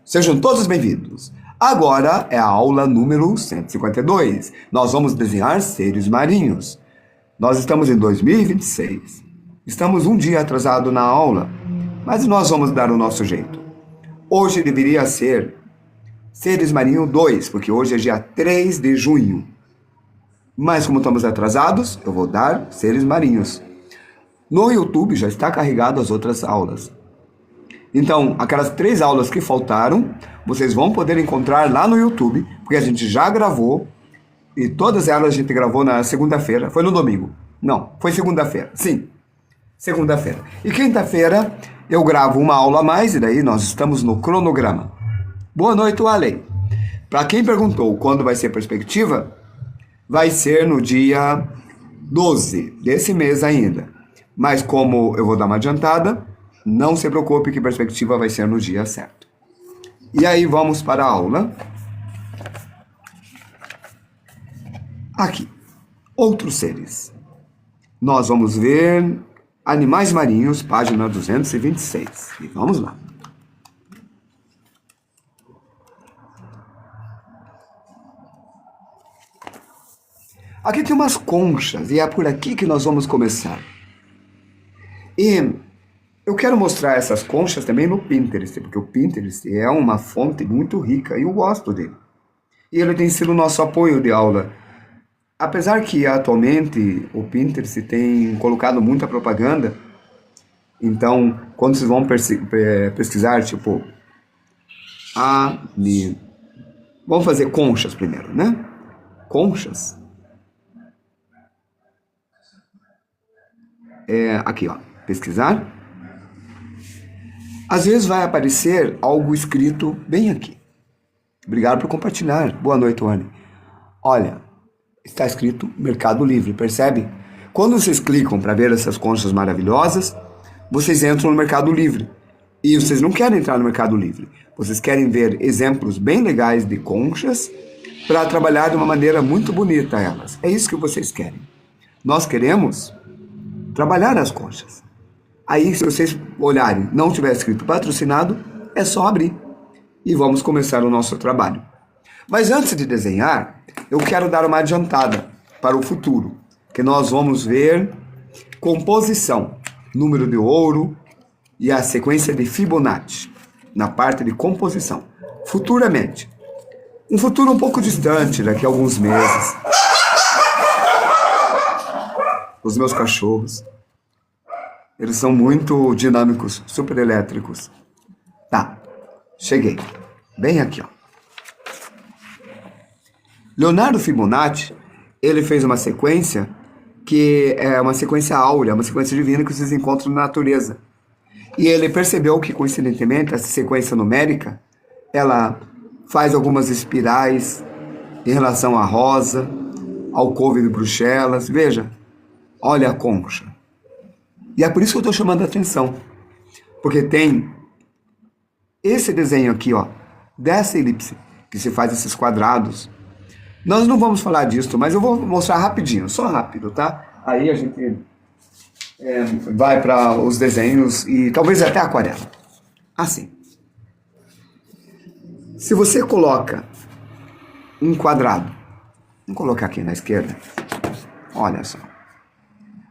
Sejam todos bem-vindos. Agora é a aula número 152. Nós vamos desenhar seres marinhos. Nós estamos em 2026. Estamos um dia atrasado na aula, mas nós vamos dar o nosso jeito. Hoje deveria ser Seres Marinhos 2, porque hoje é dia 3 de junho. Mas como estamos atrasados, eu vou dar Seres Marinhos. No YouTube já está carregado as outras aulas. Então, aquelas 3 aulas que faltaram, vocês vão poder encontrar lá no YouTube, porque a gente já gravou, e todas elas a gente gravou na segunda-feira. Foi no domingo? Não, foi segunda-feira. Sim, segunda-feira. E quinta-feira eu gravo uma aula a mais, e daí nós estamos no cronograma. Boa noite, Wally. Para quem perguntou quando vai ser perspectiva, vai ser no dia 12 desse mês ainda. Mas como eu vou dar uma adiantada, não se preocupe que perspectiva vai ser no dia certo. E aí vamos para a aula. Aqui, outros seres. Nós vamos ver Animais Marinhos, página 226. E vamos lá. Aqui tem umas conchas e é por aqui que nós vamos começar. E eu quero mostrar essas conchas também no Pinterest, porque o Pinterest é uma fonte muito rica e eu gosto dele. E ele tem sido o nosso apoio de aula. Apesar que atualmente o Pinterest tem colocado muita propaganda, então quando vocês vão pesquisar, tipo, vamos fazer conchas primeiro, né? Conchas. Aqui, ó, pesquisar. Às vezes vai aparecer algo escrito bem aqui. Obrigado por compartilhar. Boa noite, Wani. Olha, está escrito Mercado Livre, percebe? Quando vocês clicam para ver essas conchas maravilhosas, vocês entram no Mercado Livre. E vocês não querem entrar no Mercado Livre. Vocês querem ver exemplos bem legais de conchas para trabalhar de uma maneira muito bonita elas. É isso que vocês querem. Nós queremos trabalhar as conchas. Aí, se vocês olharem, não tiver escrito patrocinado, é só abrir. E vamos começar o nosso trabalho. Mas antes de desenhar, eu quero dar uma adiantada para o futuro, que nós vamos ver composição, número de ouro e a sequência de Fibonacci, na parte de composição, futuramente. Um futuro um pouco distante, daqui a alguns meses. Os meus cachorros. Eles são muito dinâmicos, super elétricos. Tá, cheguei. Bem aqui, ó. Leonardo Fibonacci, ele fez uma sequência que é uma sequência áurea, uma sequência divina que vocês encontram na natureza. E ele percebeu que, coincidentemente, essa sequência numérica, ela faz algumas espirais em relação à rosa, ao couve de Bruxelas. Veja, olha a concha. E é por isso que eu estou chamando a atenção. Porque tem esse desenho aqui, ó, dessa elipse, que se faz esses quadrados. Nós não vamos falar disso, mas eu vou mostrar rapidinho, só rápido, tá? Aí a gente vai para os desenhos e talvez até aquarela. Assim. Se você coloca um quadrado, vamos colocar aqui na esquerda, olha só.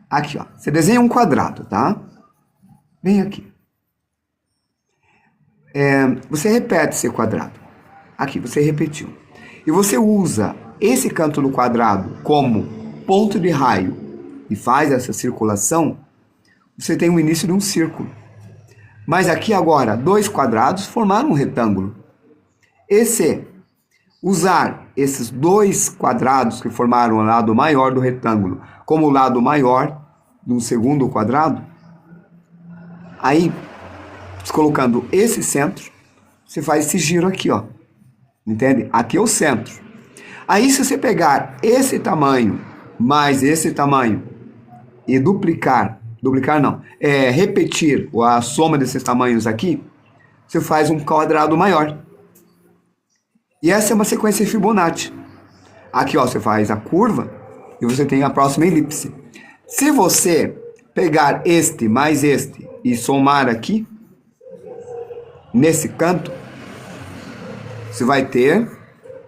Aqui, ó, você desenha um quadrado, tá? Bem aqui. Você repete esse quadrado. Aqui, você repetiu. E você usa esse canto do quadrado como ponto de raio e faz essa circulação, você tem o início de um círculo. Mas aqui agora, 2 quadrados formaram um retângulo. Usar esses 2 quadrados que formaram o lado maior do retângulo como o lado maior de um segundo quadrado, aí, colocando esse centro, você faz esse giro aqui, ó. Entende? Aqui é o centro. Aí, se você pegar esse tamanho mais esse tamanho e repetir a soma desses tamanhos aqui, você faz um quadrado maior. E essa é uma sequência Fibonacci. Aqui, ó, você faz a curva e você tem a próxima elipse. Se você pegar este mais este e somar aqui, nesse canto, você vai ter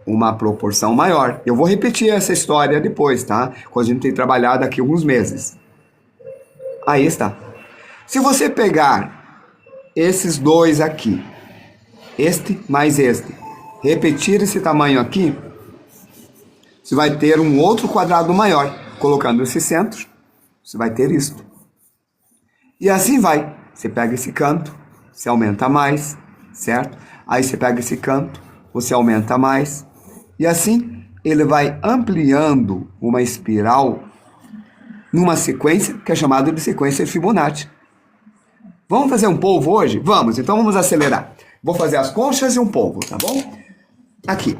uma proporção maior. Eu vou repetir essa história depois, tá? Quando a gente tem trabalhado aqui alguns meses. Aí está. Se você pegar esses dois aqui, este mais este, repetir esse tamanho aqui, você vai ter um outro quadrado maior. Colocando esse centro, você vai ter isto. E assim vai. Você pega esse canto, você aumenta mais, certo? Aí você pega esse canto, você aumenta mais. E assim ele vai ampliando uma espiral numa sequência que é chamada de sequência de Fibonacci. Vamos fazer um polvo hoje? Vamos, então vamos acelerar. Vou fazer as conchas e um polvo, tá bom? Aqui,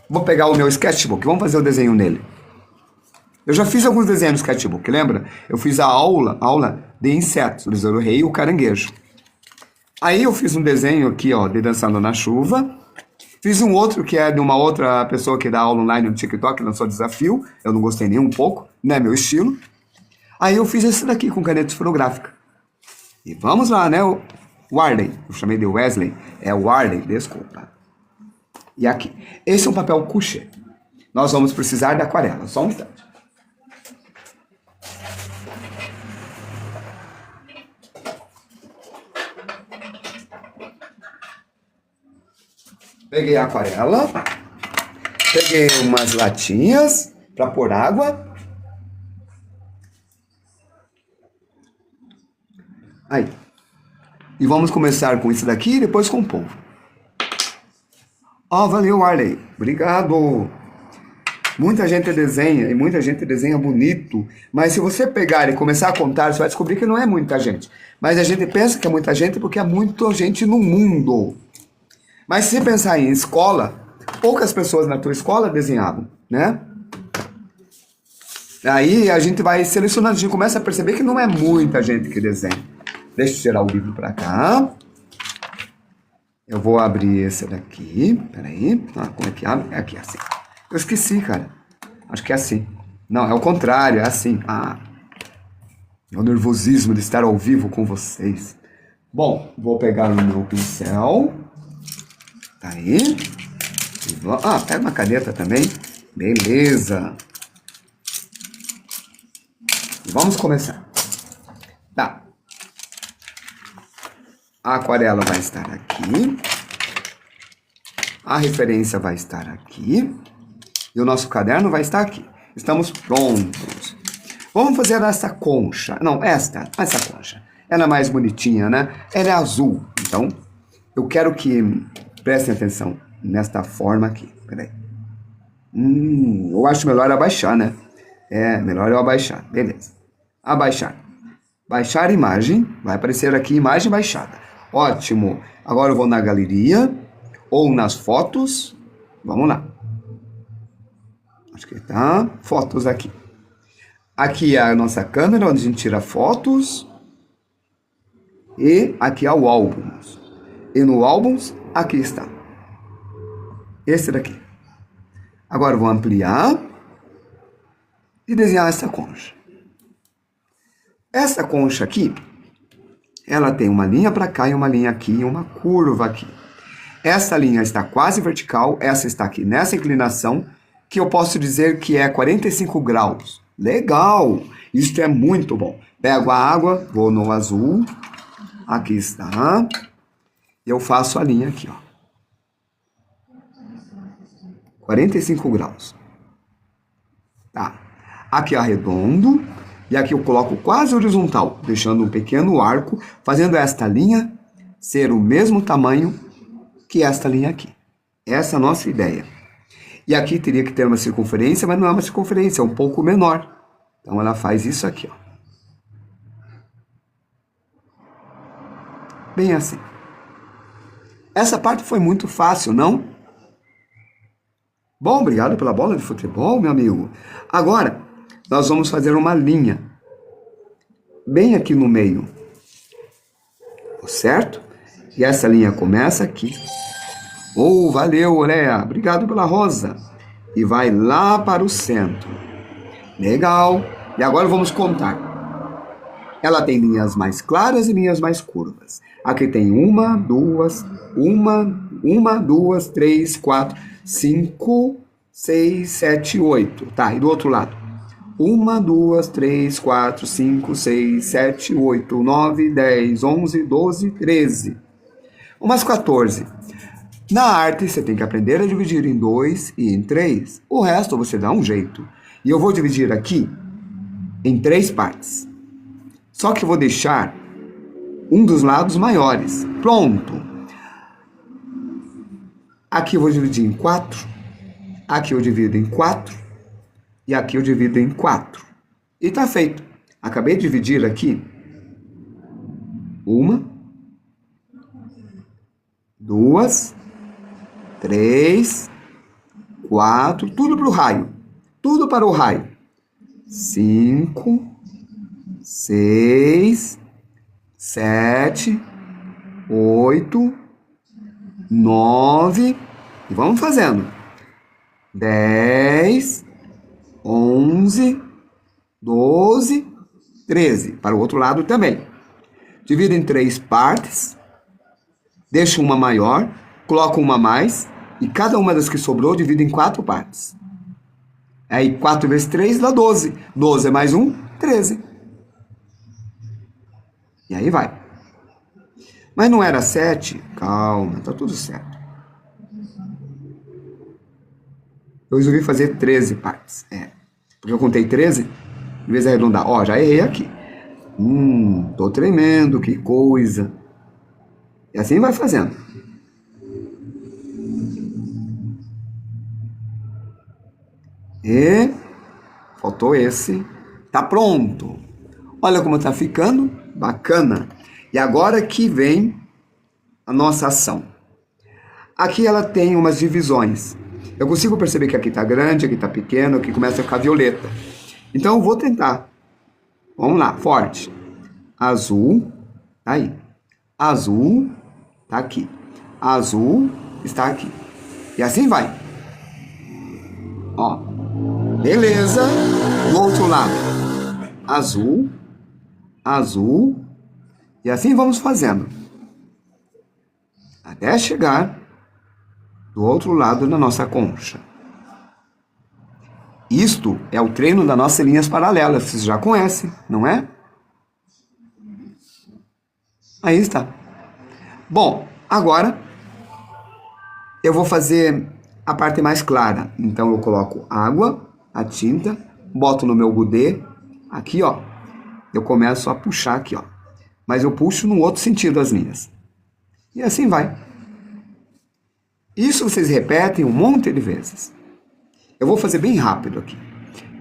vou pegar o meu sketchbook, vamos fazer o desenho nele. Eu já fiz alguns desenhos no sketchbook, lembra? Eu fiz a aula de insetos, o besouro rei e o caranguejo. Aí eu fiz um desenho aqui, ó, de Dançando na Chuva. Fiz um outro que é de uma outra pessoa que dá aula online no TikTok, que lançou desafio. Eu não gostei nem um pouco, não é meu estilo. Aí eu fiz esse daqui com caneta esferográfica. E vamos lá, né? O Warley, eu chamei de Wesley, é o Warley, desculpa. E aqui, esse é um papel couché. Nós vamos precisar da aquarela, só um instante. Peguei a aquarela, peguei umas latinhas para pôr água. Aí. E vamos começar com isso daqui e depois com o polvo. Ó, valeu, Arley. Obrigado. Muita gente desenha e muita gente desenha bonito. Mas se você pegar e começar a contar, você vai descobrir que não é muita gente. Mas a gente pensa que é muita gente porque é muita gente no mundo. Mas se você pensar em escola, poucas pessoas na tua escola desenhavam, né? Aí a gente vai selecionando, a gente começa a perceber que não é muita gente que desenha. Deixa eu tirar o livro pra cá. Eu vou abrir esse daqui. Peraí. Ah, como é que abre? É aqui, assim. Eu esqueci, cara. Acho que é assim. Não, é o contrário, é assim. Ah. É o nervosismo de estar ao vivo com vocês. Bom, vou pegar o meu pincel. Tá aí. Ah, pega uma caneta também. Beleza. Vamos começar. Tá. A aquarela vai estar aqui. A referência vai estar aqui. E o nosso caderno vai estar aqui. Estamos prontos. Vamos fazer essa concha. Não, essa concha. Ela é mais bonitinha, né? Ela é azul. Então, eu quero que prestem atenção nesta forma aqui. Peraí. Eu acho melhor abaixar, né? É, melhor eu abaixar. Beleza. Abaixar. Baixar imagem. Vai aparecer aqui imagem baixada. Ótimo. Agora eu vou na galeria ou nas fotos. Vamos lá. Acho que tá. Fotos aqui. Aqui é a nossa câmera onde a gente tira fotos. E aqui é o álbuns. E no álbuns, aqui está. Esse daqui. Agora eu vou ampliar e desenhar essa concha. Essa concha aqui, ela tem uma linha para cá e uma linha aqui e uma curva aqui. Essa linha está quase vertical, essa está aqui nessa inclinação, que eu posso dizer que é 45 graus. Legal! Isso é muito bom. Pego a água, vou no azul, aqui está, e eu faço a linha aqui, ó. 45 graus. Tá. Aqui arredondo. E aqui eu coloco quase horizontal, deixando um pequeno arco, fazendo esta linha ser o mesmo tamanho que esta linha aqui. Essa é a nossa ideia. E aqui teria que ter uma circunferência, mas não é uma circunferência, é um pouco menor. Então ela faz isso aqui, ó. Bem assim. Essa parte foi muito fácil, não? Bom, obrigado pela bola de futebol, meu amigo. Agora, nós vamos fazer uma linha. Bem aqui no meio. Certo? E essa linha começa aqui. Oh, valeu, Oréia. Obrigado pela rosa. E vai lá para o centro. Legal. E agora vamos contar. Ela tem linhas mais claras e linhas mais curvas. Aqui tem uma, 1, 2, 3, 4, 5, 6, 7, 8. Tá, e do outro lado? 1, 2, 3, 4, 5, 6, 7, 8, 9, 10, 11, 12, 13. Umas 14. Na arte, você tem que aprender a dividir em 2 e em 3. O resto você dá um jeito. E eu vou dividir aqui em 3 partes. Só que eu vou deixar um dos lados maiores. Pronto. Aqui eu vou dividir em 4. Aqui eu divido em 4. E aqui eu divido em 4. E tá feito. Acabei de dividir aqui. 1, 2, 3, 4. Tudo para o raio. Tudo para o raio. 5, 6, 7, 8, 9. E vamos fazendo. 10, 11, 12, 13. Para o outro lado também. Divido em 3 partes. Deixo uma maior. Coloco uma a mais. E cada uma das que sobrou divido em 4 partes. Aí 4 vezes 3 dá 12. 12 é mais 1, 13. E aí vai. Mas não era 7? Calma, tá tudo certo. Eu resolvi fazer 13 partes. Porque eu contei 13, em vez de arredondar. Ó, já errei aqui. Tô tremendo, que coisa. E assim vai fazendo. E faltou esse. Tá pronto. Olha como tá ficando. Bacana. E agora que vem a nossa ação. Aqui ela tem umas divisões. Eu consigo perceber que aqui tá grande, aqui tá pequeno, aqui começa a ficar violeta. Então eu vou tentar. Vamos lá, forte. Azul, tá aí. Azul, tá aqui. Azul está aqui. E assim vai. Ó. Beleza. Do outro lado. Azul, azul. E assim vamos fazendo. Até chegar do outro lado da nossa concha. Isto é o treino das nossas linhas paralelas. Vocês já conhecem, não é? Aí está. Bom, agora eu vou fazer a parte mais clara. Então eu coloco água, a tinta, boto no meu goudê. Aqui, ó. Eu começo a puxar aqui, ó. Mas eu puxo no outro sentido as linhas. E assim vai. Isso vocês repetem um monte de vezes. Eu vou fazer bem rápido aqui.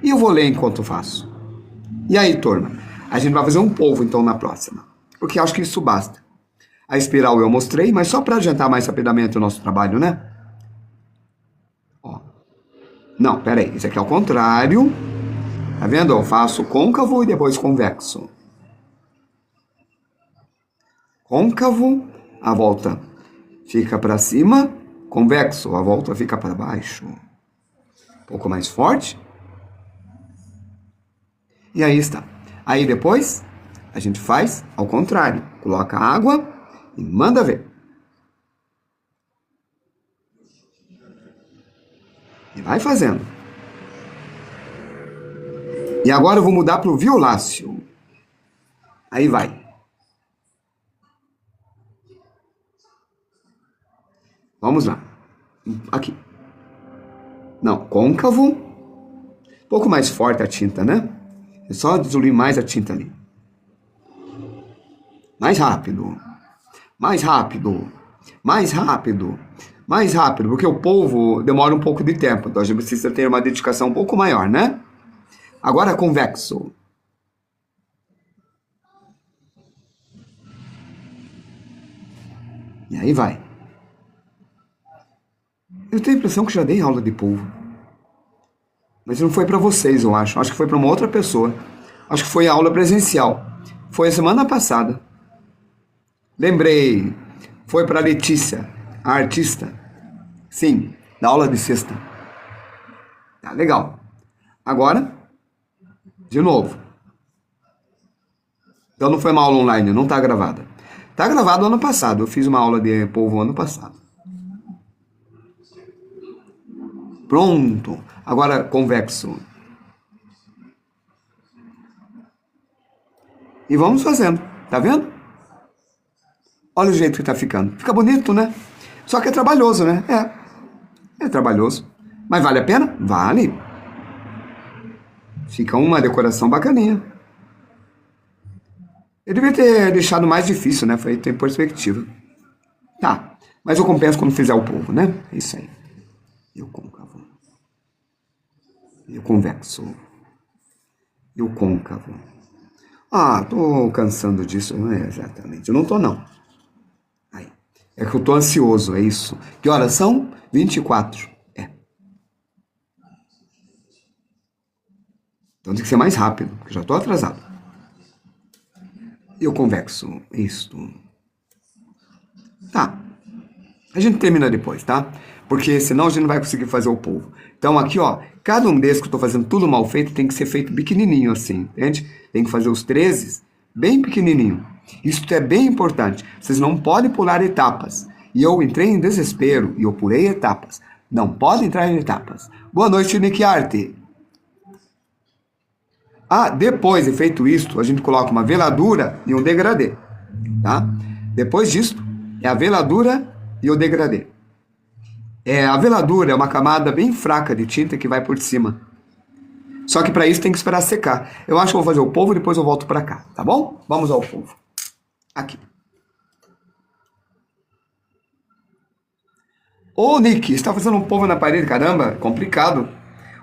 E eu vou ler enquanto faço. E aí, turma? A gente vai fazer um polvo, então, na próxima. Porque acho que isso basta. A espiral eu mostrei, mas só para adiantar mais rapidamente o nosso trabalho, né? Ó. Não, peraí. Esse aqui é o contrário. Tá vendo? Eu faço côncavo e depois convexo. Côncavo, a volta fica para cima. Convexo, a volta fica para baixo. Um pouco mais forte. E aí está. Aí depois, a gente faz ao contrário. Coloca água e manda ver. E vai fazendo. E agora eu vou mudar para o violáceo. Aí vai. Vamos lá. Aqui. Não, côncavo. Um pouco mais forte a tinta, né? É só diluir mais a tinta ali. Mais rápido. Mais rápido. Mais rápido. Mais rápido. Porque o polvo demora um pouco de tempo. Então a gente precisa ter uma dedicação um pouco maior, né? Agora convexo. E aí vai. Eu tenho a impressão que já dei aula de polvo. Mas não foi para vocês, eu acho. Acho que foi para uma outra pessoa. Acho que foi a aula presencial. Foi a semana passada. Lembrei. Foi para Letícia, a artista. Sim, da aula de sexta. Tá legal. Agora, de novo. Então não foi uma aula online, não tá gravada. Tá gravado ano passado. Eu fiz uma aula de polvo ano passado. Pronto. Agora convexo. E vamos fazendo. Tá vendo? Olha o jeito que tá ficando. Fica bonito, né? Só que é trabalhoso, né? É trabalhoso. Mas vale a pena? Vale. Fica uma decoração bacaninha. Eu devia ter deixado mais difícil, né? Foi ter perspectiva. Tá. Mas eu compenso quando fizer o povo, né? É isso aí. E o côncavo. E o convexo. E o côncavo. Ah, tô cansando disso. Não é exatamente. Eu não tô, não. Aí. É que eu tô ansioso, é isso. Que horas são? 24. É. Então tem que ser mais rápido, porque eu já tô atrasado. E o convexo? Isto. Tá. A gente termina depois, tá? Porque senão a gente não vai conseguir fazer o polvo. Então aqui, ó, cada um desses que eu tô fazendo tudo mal feito tem que ser feito pequenininho assim, entende? Tem que fazer os 13 bem pequenininho. Isso é bem importante. Vocês não podem pular etapas. E eu entrei em desespero e eu pulei etapas. Não pode entrar em etapas. Boa noite, Nick Arte. Ah, depois de feito isto, a gente coloca uma veladura e um degradê, tá? Depois disso, é a veladura e o degradê. A veladura é uma camada bem fraca de tinta que vai por cima. Só que para isso tem que esperar secar. Eu acho que eu vou fazer o polvo e depois eu volto para cá, tá bom? Vamos ao polvo. Aqui. Ô, Nick, você está fazendo um polvo na parede, caramba, complicado.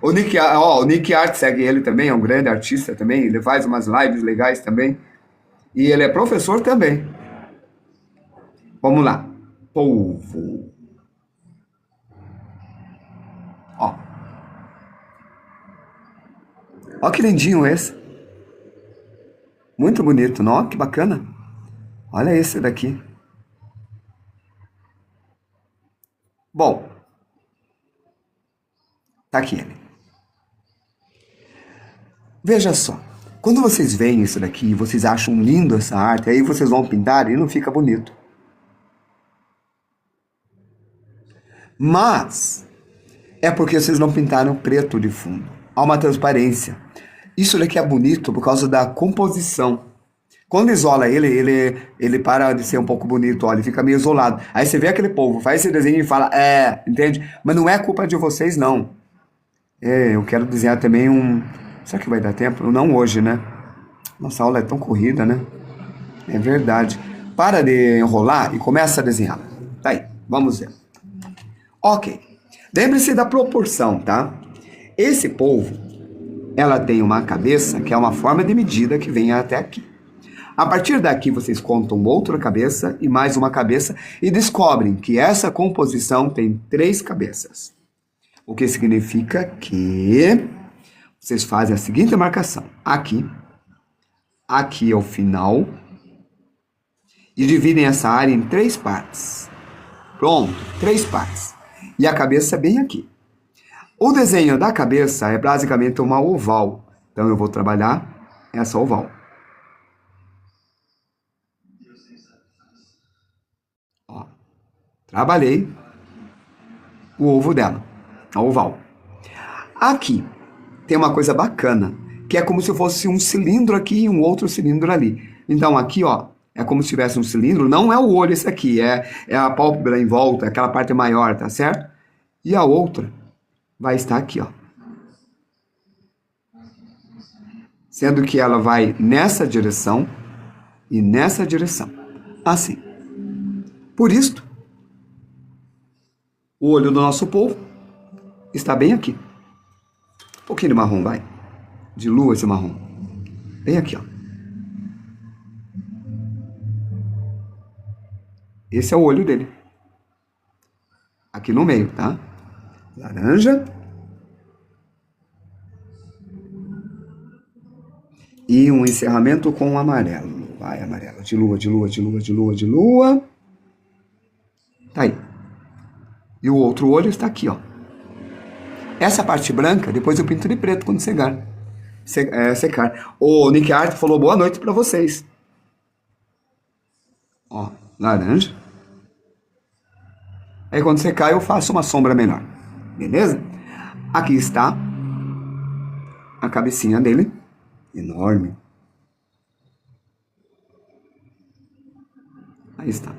O Nick Art segue ele também, é um grande artista também, ele faz umas lives legais também. E ele é professor também. Vamos lá. Polvo. Ó. Ó que lindinho esse. Muito bonito, não? Que bacana. Olha esse daqui. Bom, tá aqui ele. Veja só. Quando vocês veem isso daqui, vocês acham lindo essa arte, aí vocês vão pintar e não fica bonito. Mas é porque vocês não pintaram preto de fundo. Há uma transparência. Isso daqui é bonito por causa da composição. Quando isola ele para de ser um pouco bonito, ó, ele fica meio isolado. Aí você vê aquele povo, faz esse desenho e fala, entende? Mas não é culpa de vocês, não. Eu quero desenhar também um... Será que vai dar tempo? Não hoje, né? Nossa, a aula é tão corrida, né? É verdade. Para de enrolar e começa a desenhar. Tá aí, vamos ver. Ok. Lembre-se da proporção, tá? Esse polvo, ela tem uma cabeça que é uma forma de medida que vem até aqui. A partir daqui, vocês contam outra cabeça e mais uma cabeça e descobrem que essa composição tem 3 cabeças. O que significa que vocês fazem a seguinte marcação. Aqui é o final e dividem essa área em 3 partes. Pronto, 3 partes. E a cabeça é bem aqui. O desenho da cabeça é basicamente uma oval. Então eu vou trabalhar essa oval. Ó, trabalhei o ovo dela, a oval. Aqui tem uma coisa bacana, que é como se fosse um cilindro aqui e um outro cilindro ali. Então aqui, ó, é como se tivesse um cilindro, não é o olho esse aqui, é a pálpebra em volta, aquela parte maior, tá certo? E a outra vai estar aqui, ó. Sendo que ela vai nessa direção e nessa direção. Assim. Por isso, o olho do nosso povo está bem aqui. Um pouquinho de marrom, vai. De lua esse marrom. Bem aqui, ó. Esse é o olho dele. Aqui no meio, tá? Laranja. E um encerramento com amarelo. Vai, amarelo. De lua, de lua, de lua, de lua, de lua. Tá aí. E o outro olho está aqui, ó. Essa parte branca, depois eu pinto de preto quando secar. O Nick Art falou boa noite para vocês. Ó, laranja. Aí quando secar eu faço uma sombra menor. Beleza? Aqui está a cabecinha dele, enorme. Aí está.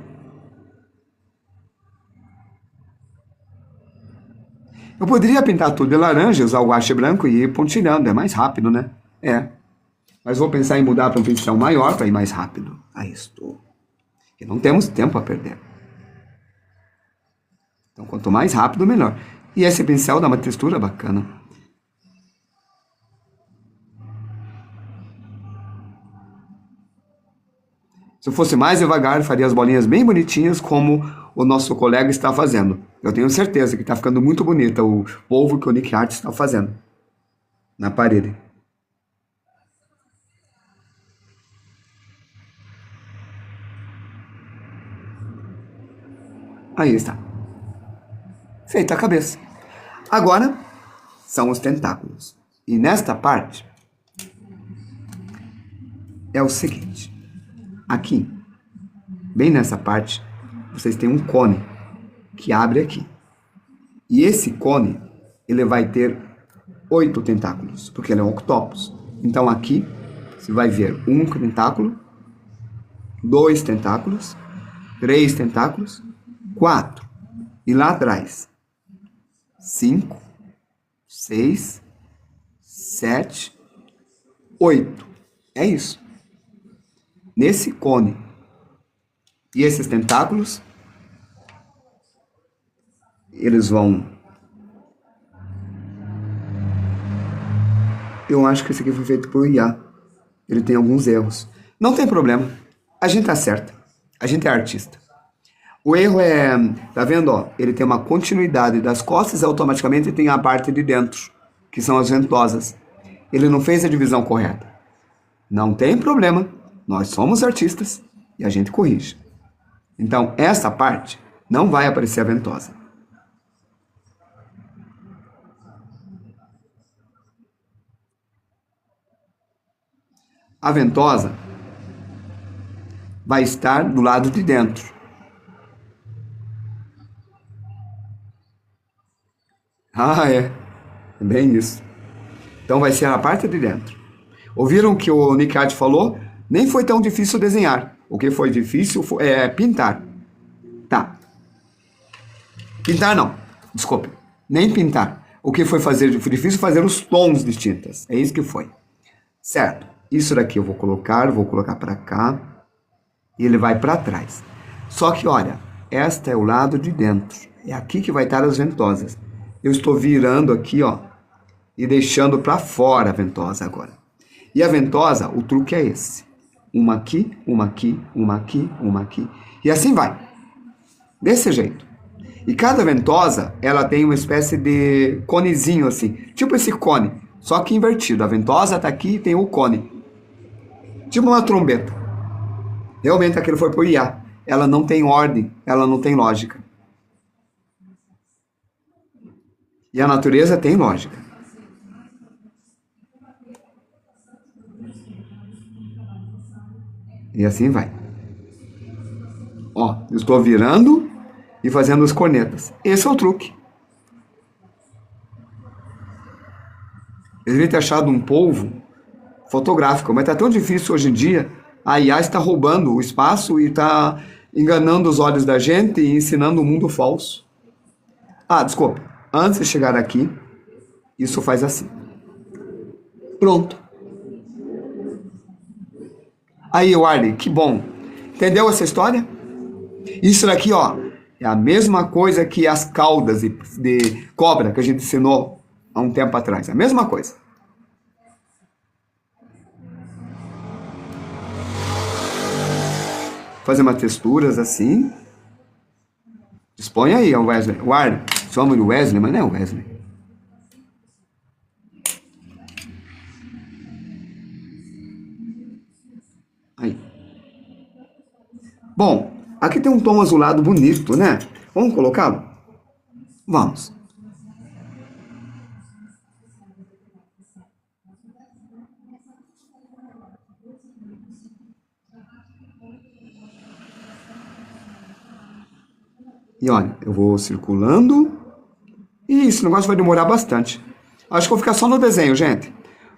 Eu poderia pintar tudo de laranja, usar o guache branco e ir pontilhando, é mais rápido, né? É. Mas vou pensar em mudar para um pincel maior para ir mais rápido. Aí estou. Porque não temos tempo a perder. Então, quanto mais rápido, melhor. E esse pincel dá uma textura bacana. Se eu fosse mais devagar, faria as bolinhas bem bonitinhas, como o nosso colega está fazendo. Eu tenho certeza que está ficando muito bonita o polvo que o Nick Art está fazendo na parede. Aí está. Feita a cabeça. Agora são os tentáculos. E nesta parte é o seguinte. Aqui, bem nessa parte, vocês têm um cone que abre aqui. E esse cone, ele vai ter 8 tentáculos, porque ele é um octopus. Então aqui, você vai ver um tentáculo, 2 tentáculos, 3 tentáculos, 4. E lá atrás, 5, 6, 7, 8. É isso. Nesse cone e esses tentáculos, eles vão... Eu acho que esse aqui foi feito por IA. Ele tem alguns erros. Não tem problema. A gente acerta. A gente é artista. O erro é... Tá vendo, ó? Ele tem uma continuidade das costas e automaticamente tem a parte de dentro, que são as ventosas. Ele não fez a divisão correta. Não tem problema. Nós somos artistas e a gente corrige. Então, essa parte não vai aparecer a ventosa. A ventosa vai estar do lado de dentro. Ah, é. É bem isso. Então vai ser a parte de dentro. Ouviram o que o Nick Art falou? Nem foi tão difícil desenhar. O que foi difícil é pintar. Tá. Pintar não. Desculpe. Nem pintar. O que foi difícil fazer os tons de tintas. É isso que foi. Certo. Isso daqui eu vou colocar para cá. E ele vai para trás. Só que, olha, esta é o lado de dentro. É aqui que vai estar as ventosas. Eu estou virando aqui, ó. E deixando para fora a ventosa agora. E a ventosa, o truque é esse. Uma aqui, uma aqui, uma aqui, uma aqui. E assim vai. Desse jeito. E cada ventosa, ela tem uma espécie de conezinho assim. Tipo esse cone, só que invertido. A ventosa tá aqui e tem o cone. Tipo uma trombeta. Realmente aquilo foi por IA. Ela não tem ordem, ela não tem lógica. E a natureza tem lógica. E assim vai. Ó, eu estou virando e fazendo as cornetas. Esse é o truque. Eu devia ter achado um polvo fotográfico, mas tá tão difícil hoje em dia. A IA está roubando o espaço e está enganando os olhos da gente e ensinando um mundo falso. Ah, desculpa. Antes de chegar aqui, isso faz assim. Pronto. Aí, Warley, que bom. Entendeu essa história? Isso daqui, ó, é a mesma coisa que as caudas de cobra que a gente ensinou há um tempo atrás. É a mesma coisa. Fazer umas texturas assim. Expõe aí, ó, Wesley. Warley, chama de Wesley, mas não é Wesley. Aí. Bom, aqui tem um tom azulado bonito, né? Vamos colocá-lo? Vamos. E olha, eu vou circulando. E esse negócio vai demorar bastante. Acho que eu vou ficar só no desenho, gente.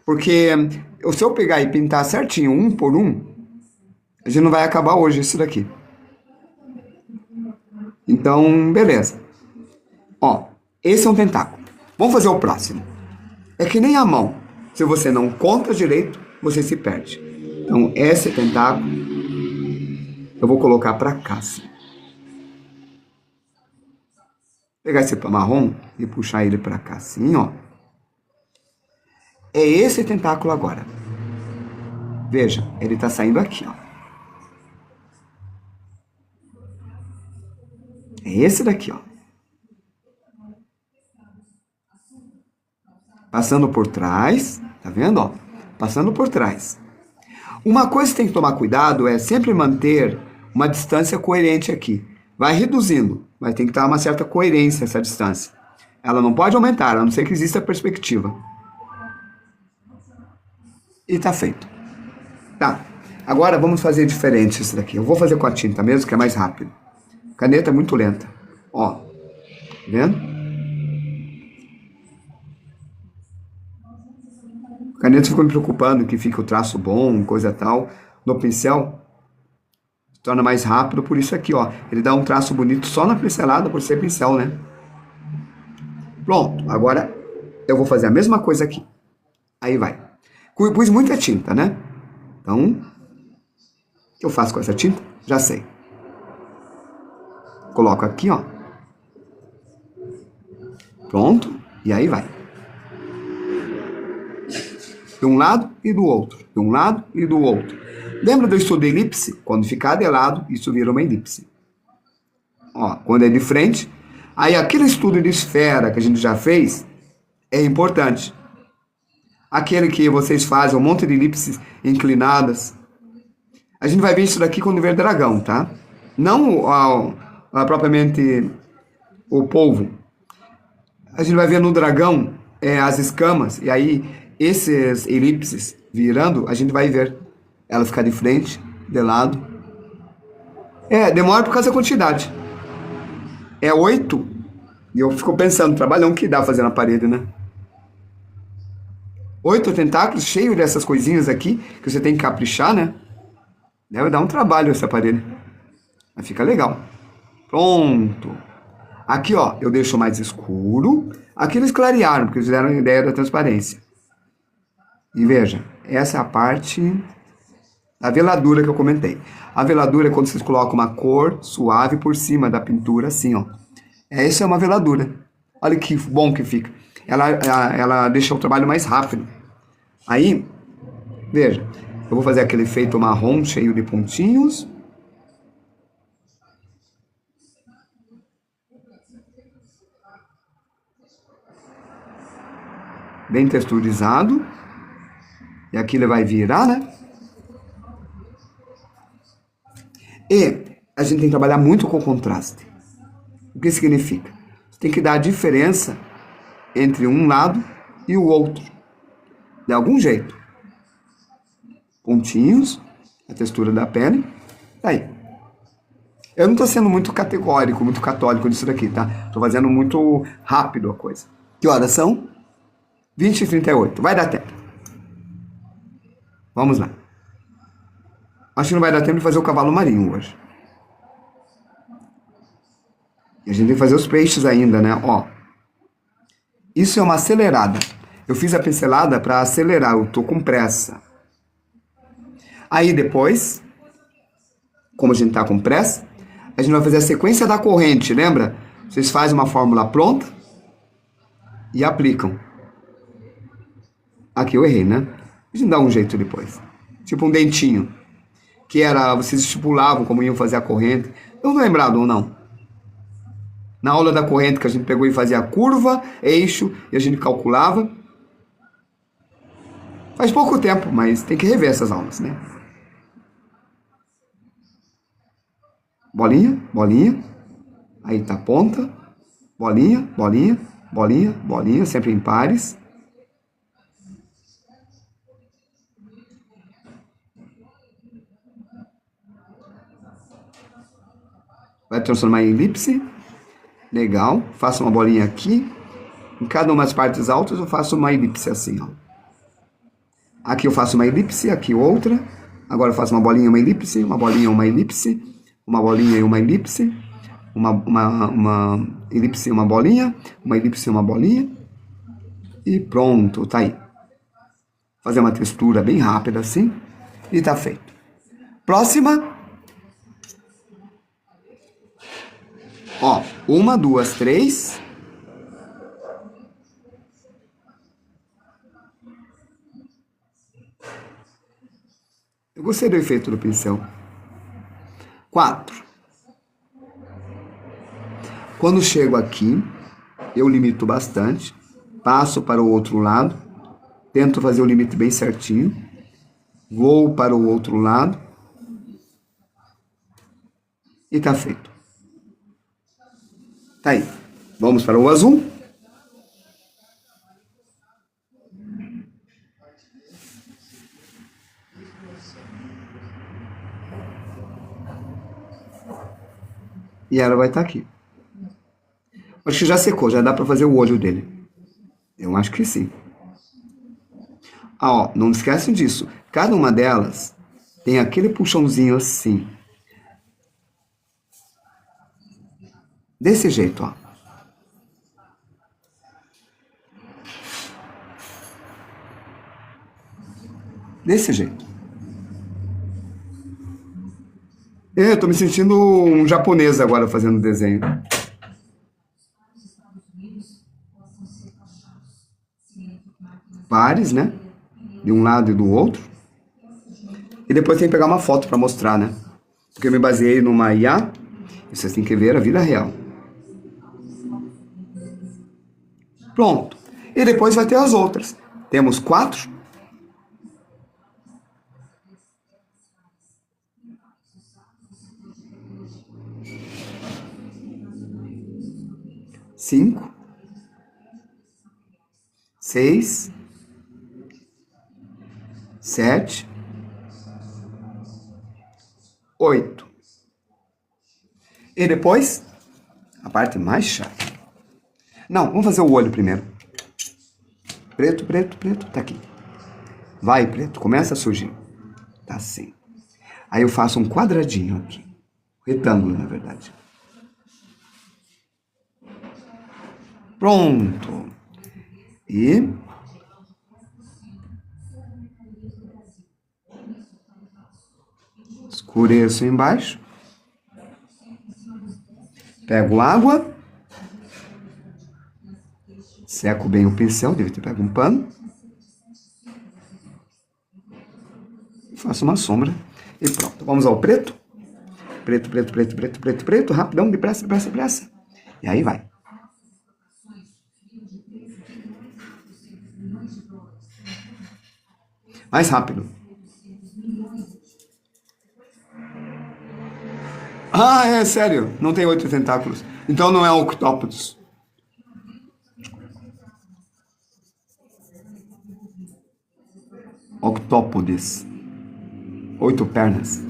Porque se eu pegar e pintar certinho, um por um, a gente não vai acabar hoje isso daqui. Então, beleza. Ó, esse é um tentáculo. Vamos fazer o próximo. É que nem a mão. Se você não conta direito, você se perde. Então, esse tentáculo, eu vou colocar pra cá, assim. Pegar esse marrom e puxar ele pra cá, assim, ó. É esse tentáculo agora. Veja, ele tá saindo aqui, ó. É esse daqui, ó. Passando por trás, tá vendo, ó? Passando por trás. Uma coisa que tem que tomar cuidado é sempre manter uma distância coerente aqui. Vai reduzindo, mas tem que estar uma certa coerência essa distância. Ela não pode aumentar, a não ser que exista perspectiva. E tá feito. Tá, agora vamos fazer diferente isso daqui. Eu vou fazer com a tinta mesmo, que é mais rápido. Caneta é muito lenta. Ó, tá vendo? Caneta ficou me preocupando que fica o traço bom, coisa tal. No pincel, se torna mais rápido por isso aqui, ó. Ele dá um traço bonito só na pincelada por ser pincel, né? Pronto, agora eu vou fazer a mesma coisa aqui. Aí vai. Pus muita tinta, né? Então, o que eu faço com essa tinta? Já sei. Coloco aqui, ó. Pronto, e aí vai. De um lado e do outro, de um lado e do outro. Lembra do estudo de elipse? Quando ficar de lado, isso vira uma elipse. Ó, quando é de frente, aí aquele estudo de esfera que a gente já fez é importante. Aquele que vocês fazem, um monte de elipses inclinadas. A gente vai ver isso daqui quando ver dragão, tá? Não propriamente o polvo. A gente vai ver no dragão as escamas, e aí esses elipses virando, a gente vai ver ela ficar de frente, de lado. Demora por causa da quantidade. É 8, e eu fico pensando, trabalhão que dá fazer na parede, né? 8 tentáculos, cheio dessas coisinhas aqui, que você tem que caprichar, né? Deve dar um trabalho essa parede. Mas fica legal. Pronto. Aqui, ó, eu deixo mais escuro. Aqui eles clarearam, porque eles deram a ideia da transparência. E veja, essa é a parte da veladura que eu comentei. A veladura é quando vocês colocam uma cor suave por cima da pintura, assim, ó. Essa é uma veladura. Olha que bom que fica. Ela deixa o trabalho mais rápido. Aí, veja, eu vou fazer aquele efeito marrom cheio de pontinhos. Bem texturizado. E aqui ele vai virar, né? E a gente tem que trabalhar muito com contraste. O que significa? Você tem que dar a diferença entre um lado e o outro. De algum jeito. Pontinhos, a textura da pele. Aí. Eu não estou sendo muito categórico, muito católico nisso daqui, tá? Estou fazendo muito rápido a coisa. Que horas são? 20h38. Vai dar tempo. Vamos lá. Acho que não vai dar tempo de fazer o cavalo marinho hoje. E a gente tem que fazer os peixes ainda, né? Ó. Isso é uma acelerada. Eu fiz a pincelada para acelerar. Eu tô com pressa. Aí depois, como a gente tá com pressa, a gente vai fazer a sequência da corrente, lembra? Vocês fazem uma fórmula pronta e aplicam. Aqui eu errei, né? A gente dá um jeito depois. Tipo um dentinho. Que era, vocês estipulavam como iam fazer a corrente. Não lembrado ou não? Na aula da corrente que a gente pegou e fazia a curva, eixo, e a gente calculava. Faz pouco tempo, mas tem que rever essas aulas, né? Bolinha, bolinha. Aí tá a ponta. Bolinha, bolinha, bolinha, bolinha, sempre em pares. Vai transformar em elipse. Legal. Faça uma bolinha aqui. Em cada uma das partes altas eu faço uma elipse assim, ó. Aqui eu faço uma elipse, aqui outra. Agora eu faço uma bolinha, uma elipse, uma bolinha, uma elipse, uma bolinha e uma elipse, uma elipse e uma bolinha, uma elipse e uma bolinha. E pronto, tá aí. Fazer uma textura bem rápida assim e tá feito. Próxima. Ó, 1, 2, 3. Eu gostei do efeito do pincel. 4. Quando chego aqui, eu limito bastante, passo para o outro lado, tento fazer o limite bem certinho, vou para o outro lado e tá feito. Tá aí. Vamos para o azul. E ela vai estar aqui. Acho que já secou, já dá para fazer o olho dele. Eu acho que sim. Ah, ó, não esquecem disso. Cada uma delas tem aquele puxãozinho assim. Desse jeito, ó. Desse jeito. Eu tô me sentindo um japonês agora fazendo desenho. Pares, né? De um lado e do outro. E depois tem que pegar uma foto para mostrar, né? Porque eu me baseei numa IA. E vocês têm que ver a vida real. Pronto. E depois vai ter as outras. Temos 4. 5. 6. 7. 8. E depois, a parte mais chata. Não, vamos fazer o olho primeiro. Preto, preto, preto, tá aqui. Vai, preto, começa a surgir. Tá assim. Aí eu faço um quadradinho aqui. Retângulo, na verdade. Pronto. E escureço embaixo. Pego água. Seco bem o pincel, deve ter pego um pano. Faço uma sombra e pronto. Vamos ao preto. Preto, preto, preto, preto, preto, preto. Rapidão, depressa, depressa, depressa. E aí vai. Mais rápido. Ah, é sério. Não tem 8 tentáculos. Então não é um octópodes. Octópodes. 8 pernas.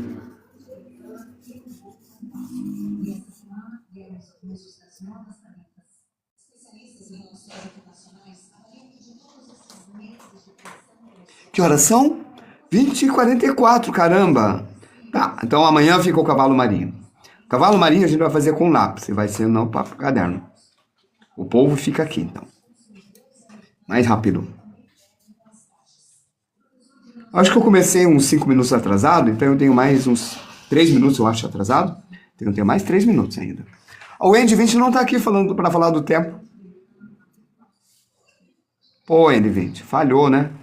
Que horas são? 20h44, caramba. Tá, então amanhã fica o cavalo marinho. O cavalo marinho a gente vai fazer com lápis, vai ser no caderno. O polvo fica aqui, então. Mais rápido. Acho que eu comecei uns 5 minutos atrasado, então eu tenho mais uns 3 minutos, eu acho, atrasado. Então eu tenho mais 3 minutos ainda. O Andy 20 não tá aqui falando para falar do tempo. Pô, Andy 20, falhou, né?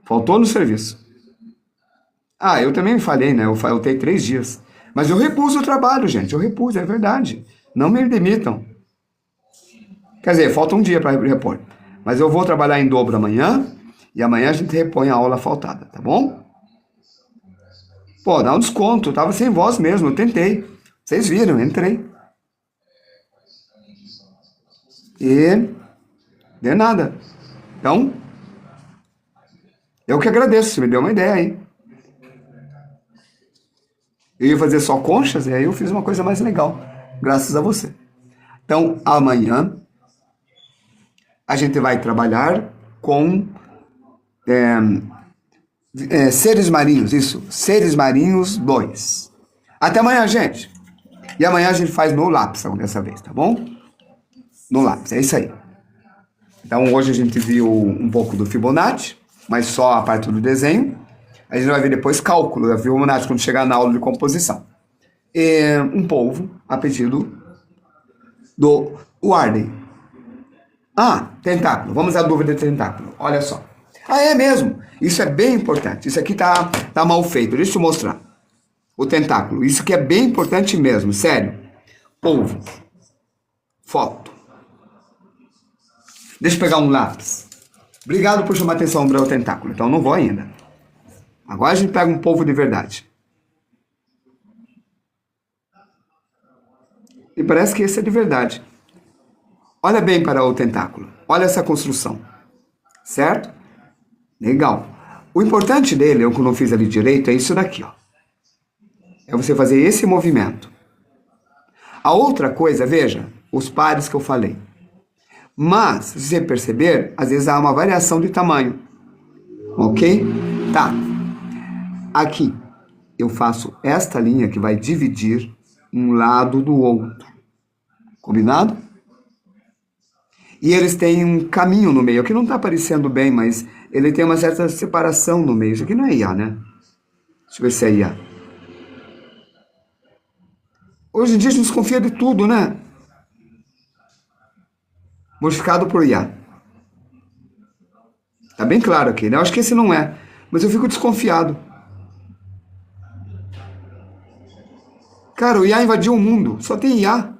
Faltou no serviço. Ah, eu também falhei, né? Eu faltei 3 dias. Mas eu repus o trabalho, gente. Eu repus, é verdade. Não me demitam. Quer dizer, falta um dia para repor. Mas eu vou trabalhar em dobro amanhã. E amanhã a gente repõe a aula faltada, tá bom? Pô, dá um desconto. Eu tava sem voz mesmo, eu tentei. Vocês viram, eu entrei. E... de nada. Então... eu que agradeço, você me deu uma ideia aí. Eu ia fazer só conchas, e aí eu fiz uma coisa mais legal. graças a você. Então, amanhã, a gente vai trabalhar com seres marinhos, isso, seres marinhos 2. Até amanhã, gente. E amanhã a gente faz no lápis dessa vez, tá bom? No lápis, é isso aí. Então hoje a gente viu um pouco do Fibonacci, mas só a parte do desenho. A gente vai ver depois cálculo da Fibonacci quando chegar na aula de composição. E um polvo a pedido do Warden. Tentáculo. Vamos à dúvida de tentáculo. Olha só. É mesmo. Isso é bem importante. Isso aqui tá mal feito. Deixa eu te mostrar. O tentáculo. Isso aqui é bem importante mesmo. Sério. Polvo. Foto. Deixa eu pegar um lápis. Obrigado por chamar atenção para o tentáculo. Então não vou ainda. Agora a gente pega um polvo de verdade. E parece que esse é de verdade. Olha bem para o tentáculo. Olha essa construção. Certo? Legal. O importante dele, eu que não fiz ali direito, é isso daqui, ó. É você fazer esse movimento. A outra coisa, veja, os pares que eu falei. Mas, se você perceber, às vezes há uma variação de tamanho. Ok? Tá. Aqui, eu faço esta linha que vai dividir um lado do outro. Combinado? E eles têm um caminho no meio. Aqui não está aparecendo bem, mas ele tem uma certa separação no meio. Isso aqui não é IA, né? Deixa eu ver se é IA. Hoje em dia a gente desconfia de tudo, né? Modificado por IA. Tá bem claro aqui, né? Eu acho que esse não é. Mas eu fico desconfiado. Cara, o IA invadiu o mundo. Só tem IA.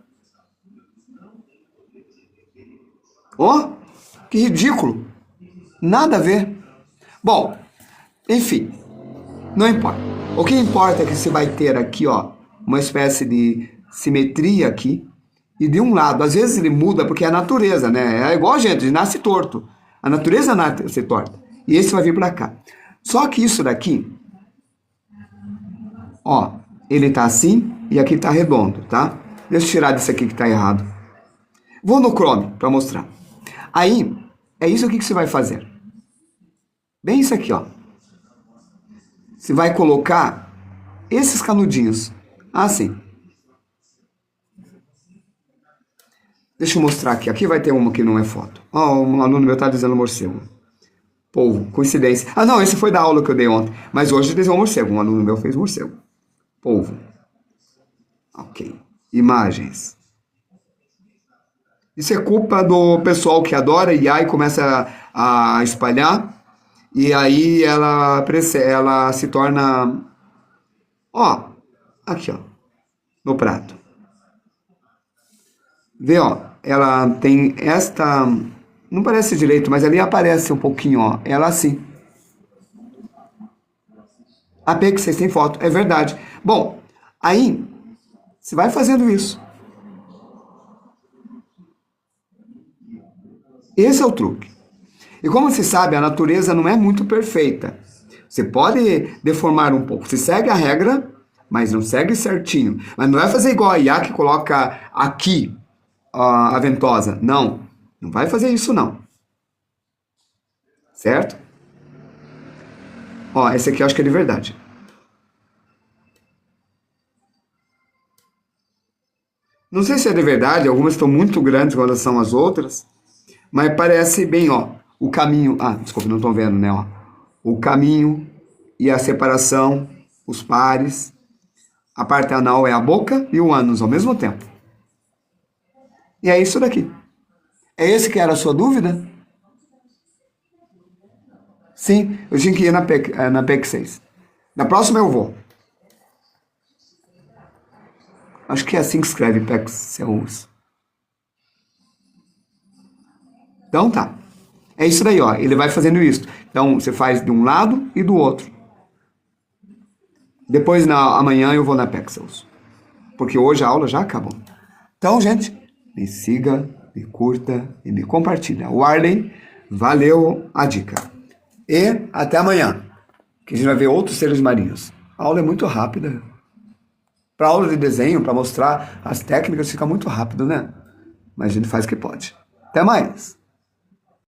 Ó, que ridículo. Nada a ver. Bom, enfim. Não importa. O que importa é que você vai ter aqui, ó, uma espécie de simetria aqui. E de um lado, às vezes ele muda porque é a natureza, né? É igual a gente nasce torto. A natureza nasce torta. E esse vai vir pra cá. Só que isso daqui, ó, ele tá assim e aqui tá redondo, tá? Deixa eu tirar disso aqui que tá errado. Vou no Chrome pra mostrar. Aí, é isso aqui que você vai fazer. Bem isso aqui, ó. Você vai colocar esses canudinhos. Assim. Deixa eu mostrar aqui. Aqui vai ter uma que não é foto. Ó, um aluno meu tá dizendo morcego. Polvo, coincidência. Não, esse foi da aula que eu dei ontem. Mas hoje desenhou morcego. Um aluno meu fez morcego. Polvo. Ok. Imagens. Isso é culpa do pessoal que adora IA e começa a espalhar. E aí ela se torna... Ó, aqui, ó. No prato. Vê, ó. Ela tem esta... Não parece direito, mas ali aparece um pouquinho, ó. Ela assim. A P que vocês têm foto. É verdade. Bom, aí você vai fazendo isso. Esse é o truque. E como você sabe, a natureza não é muito perfeita. Você pode deformar um pouco. Você segue a regra, mas não segue certinho. Mas não vai fazer igual a IA que coloca aqui a ventosa. Não. Não vai fazer isso, não. Certo? Ó, esse aqui eu acho que é de verdade. Não sei se é de verdade. Algumas estão muito grandes em relação às outras. Mas parece bem, ó, o caminho... desculpa, não estão vendo, né, ó. O caminho e a separação, os pares. A parte anal é a boca e o ânus ao mesmo tempo. E é isso daqui. É esse que era a sua dúvida? Sim, eu tinha que ir na PEC 6. Na próxima eu vou. Acho que é assim que escreve PEC 6. Então tá. É isso daí, ó. Ele vai fazendo isso. Então você faz de um lado e do outro. Depois amanhã eu vou na Pexels. Porque hoje a aula já acabou. Então, gente, me siga, me curta e me compartilha. O Arley, valeu a dica. E até amanhã, que a gente vai ver outros seres marinhos. A aula é muito rápida. Para aula de desenho, para mostrar as técnicas, fica muito rápido, né? Mas a gente faz o que pode. Até mais!